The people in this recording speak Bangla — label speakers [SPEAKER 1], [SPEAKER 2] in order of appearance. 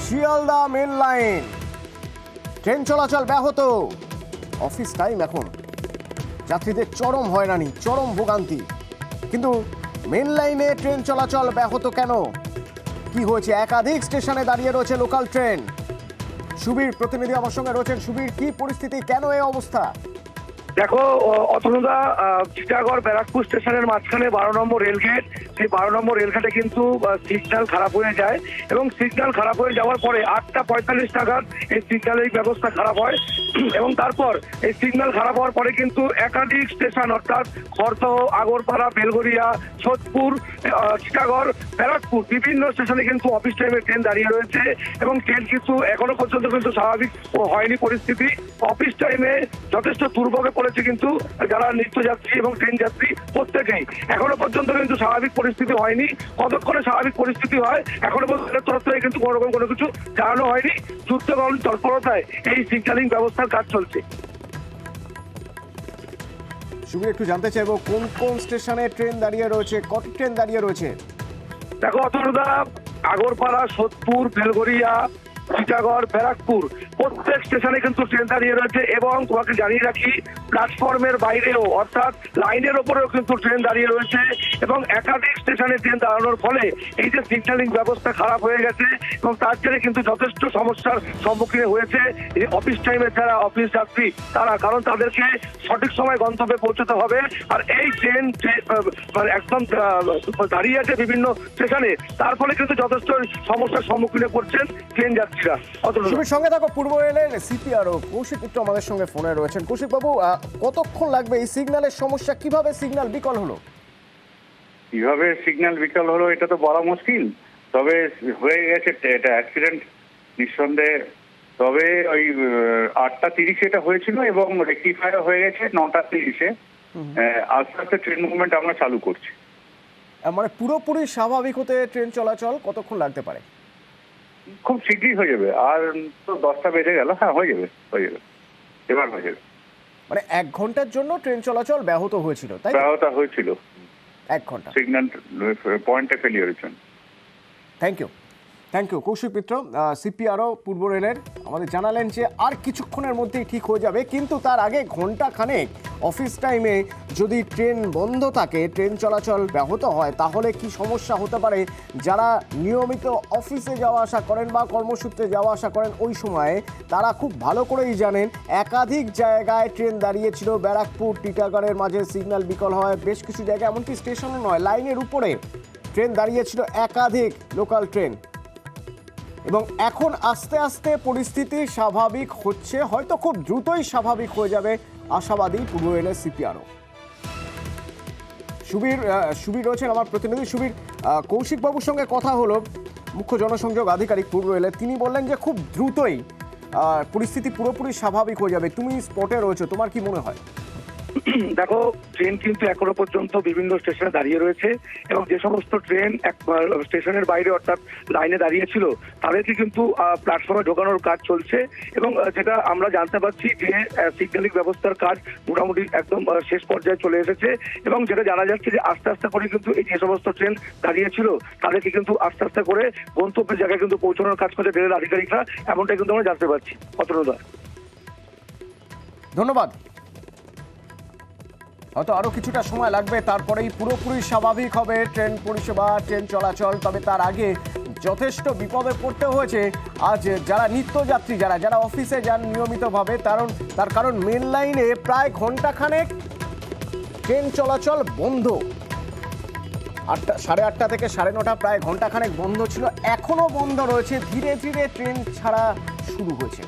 [SPEAKER 1] শিয়ালদা মেন লাইন ট্রেন চলাচল ব্যাহত। অফিস টাইম এখন, যাত্রীদের চরম হয়রানি, চরম ভোগান্তি। কিন্তু মেন লাইনে ট্রেন চলাচল ব্যাহত কেন, কি হয়েছে? একাধিক স্টেশনে দাঁড়িয়ে রয়েছে লোকাল ট্রেন। সুবীর প্রতিনিধি আমার সঙ্গে রয়েছেন। সুবীর, কি পরিস্থিতি, কেন এই অবস্থা?
[SPEAKER 2] দেখো অতনুদা, চিটাগড় ব্যারাকপুর স্টেশনের মাঝখানে 12 নম্বর রেলগেট। সেই 12 নম্বর রেলগেটে কিন্তু সিগন্যাল খারাপ হয়ে যায় এবং সিগন্যাল খারাপ হয়ে যাওয়ার পরে 8:45 নাগাদ এই সিগন্যালের ব্যবস্থা খারাপ হয় এবং তারপর এই সিগন্যাল খারাপ হওয়ার পরে কিন্তু একাধিক স্টেশন অর্থাৎ খড়দহ, আগরপাড়া, বেলঘরিয়া, সোদপুর, চিটাগড়, ব্যারাকপুর বিভিন্ন স্টেশনে কিন্তু অফিস টাইমে ট্রেন দাঁড়িয়ে রয়েছে এবং ট্রেন কিন্তু এখনো পর্যন্ত কিন্তু স্বাভাবিক হয়নি পরিস্থিতি। অফিস টাইমে যথেষ্ট দুর্ভোগে পড়েছে কিন্তু যারা নিত্যযাত্রী এবং ট্রেন যাত্রী প্রত্যেকেই। এখনো পর্যন্ত কিন্তু স্বাভাবিক পরিস্থিতি হয়নি। কতক্ষণে স্বাভাবিক পরিস্থিতি হয় এখনো পর্যন্ত তরফ থেকে কিন্তু কোনো রকম কোনো কিছু জানানো হয়নি। যুদ্ধকালীন তৎপরতায় এই সিগন্যালিং ব্যবস্থার কাজ চলছে।
[SPEAKER 1] সুবীর, একটু জানতে চাইবো কোন কোন স্টেশনে ট্রেন দাঁড়িয়ে রয়েছে, কত ট্রেন দাঁড়িয়ে রয়েছে?
[SPEAKER 2] দেখো অতনুদা, আগরপাড়া, সোদপুর, বেলঘরিয়া, চিটাগড়, ব্যারাকপুর প্রত্যেক স্টেশনে কিন্তু ট্রেন দাঁড়িয়ে রয়েছে এবং তোমাকে জানিয়ে রাখি প্ল্যাটফর্মের বাইরেও অর্থাৎ লাইনের ওপরেও কিন্তু ট্রেন দাঁড়িয়ে রয়েছে এবং একাধিক স্টেশনে ট্রেন দাঁড়ানোর ফলে এই যে সিগন্যালিং ব্যবস্থা খারাপ হয়ে গেছে এবং তার জন্য কিন্তু যথেষ্ট সমস্যার সম্মুখীন হয়েছে এই অফিস টাইমে যারা অফিস যাত্রী তারা, কারণ তাদেরকে সঠিক সময় গন্তব্যে পৌঁছতে হবে। আর এই ট্রেন মানে একদম দাঁড়িয়ে আছে বিভিন্ন স্টেশনে, তার ফলে কিন্তু যথেষ্ট সমস্যার সম্মুখীন পড়ছেন ট্রেন যাত্রীরা।
[SPEAKER 1] সুবীর, সঙ্গে থাকো পূর্ব রেলের সিপিআরও কৌশিক মিত্র আমাদের সঙ্গে ফোনে রয়েছেন। কৌশিক বাবু, কতক্ষণ লাগবে এই সিগন্যালের সমস্যা, কিভাবে সিগন্যাল বিকল হলো?
[SPEAKER 3] কিভাবে সিগন্যাল বিকল হলো এটা তো বলা মুশকিল, তবে হয়ে গেছে এটা অ্যাক্সিডেন্ট নিঃসন্দেহে। তবে ওই 8:30 এটা হয়েছিল এবং রেক্টিফাই হয়ে গেছে 9:30-এ। আস্তে আস্তে ট্রেন মুভমেন্ট আমরা চালু করছি।
[SPEAKER 1] মানে পুরোপুরি স্বাভাবিক হতে ট্রেন চলাচল কতক্ষণ লাগতে পারে?
[SPEAKER 3] খুব শীঘ্রই হয়ে যাবে। আর তো 10টা বেজে গেল। হ্যাঁ, হয়ে যাবে এবার হয়ে যাবে।
[SPEAKER 1] মানে 1 ঘন্টার জন্য ট্রেন চলাচল ব্যাহত হয়েছিল, তাই?
[SPEAKER 3] ব্যাহত হয়েছিল
[SPEAKER 1] 1 ঘন্টা
[SPEAKER 3] সিগন্যাল পয়েন্টে ফেলিয়ারের জন্য।
[SPEAKER 1] Thank you Kaushik Mitra, CPRO পূর্ব রেলের আমাদের জানালেন যে আর কিছুক্ষণের মধ্যেই ঠিক হয়ে যাবে, কিন্তু তার আগে ঘন্টা খানেক অফিস টাইমে যদি ট্রেন বন্ধ থাকে, ট্রেন চলাচল ব্যাহত হয়, তাহলে কি সমস্যা হতে পারে? যারা নিয়মিত অফিসে যাওয়া আসা করেন বা কর্মসূত্রে যাওয়া আসা করেন ওই সময়ে, তারা খুব ভালো করেই জানেন একাধিক জায়গায় ট্রেন দাঁড়িয়েছিল। ব্যারাকপুর টিটাগড়ের মাঝে সিগন্যাল বিকল হয়, বেশ কিছু জায়গায় এমনকি স্টেশনও নয়, লাইনের উপরে ট্রেন দাঁড়িয়েছিল, একাধিক লোকাল ট্রেন। এবং এখন আস্তে আস্তে পরিস্থিতি স্বাভাবিক হচ্ছে, হয়তো খুব দ্রুতই স্বাভাবিক হয়ে যাবে, আশাবাদী পূর্ব রেলের সিপিআরও। সুবীর রয়েছেন আমার প্রতিনিধি। সুবীর, কৌশিকবাবুর সঙ্গে কথা হলো, মুখ্য জনসংযোগ আধিকারিক পূর্ব রেলের, তিনি বললেন যে খুব দ্রুতই পরিস্থিতি পুরোপুরি স্বাভাবিক হয়ে যাবে। তুমি স্পটে রয়েছো, তোমার কি মনে হয়?
[SPEAKER 2] দেখো, ট্রেন কিন্তু এখনো পর্যন্ত বিভিন্ন স্টেশনে দাঁড়িয়ে রয়েছে এবং যে সমস্ত ট্রেন স্টেশনের বাইরে অর্থাৎ লাইনে দাঁড়িয়ে ছিল তাদেরকে কিন্তু প্ল্যাটফর্মে ঢোকানোর কাজ চলছে এবং যেটা আমরা জানতে পারছি যে সিগন্যালিং ব্যবস্থার কাজ মোটামুটি একদম শেষ পর্যায়ে চলে এসেছে এবং যেটা জানা যাচ্ছে যে আস্তে আস্তে করে কিন্তু এই যে সমস্ত ট্রেন দাঁড়িয়ে ছিল তাদেরকে কিন্তু আস্তে আস্তে করে গন্তব্যের জায়গায় কিন্তু পৌঁছানোর কাজ করছে রেলের আধিকারিকরা, এমনটাই কিন্তু আমরা জানতে পারছি। অতনুদা,
[SPEAKER 1] ধন্যবাদ। হয়তো আরও কিছুটা সময় লাগবে, তারপরেই পুরোপুরি স্বাভাবিক হবে ট্রেন পরিষেবা, ট্রেন চলাচল। তবে তার আগে যথেষ্ট বিপদে পড়তে হয়েছে আজ যারা নিত্যযাত্রী, যারা অফিসে যান নিয়মিতভাবে, তার কারণ মেন লাইনে প্রায় ঘন্টাখানেক ট্রেন চলাচল বন্ধ। 8:30 থেকে 9:30 প্রায় ঘন্টাখানেক বন্ধ ছিল, এখনও বন্ধ রয়েছে। ধীরে ধীরে ট্রেন ছাড়া শুরু হয়েছে।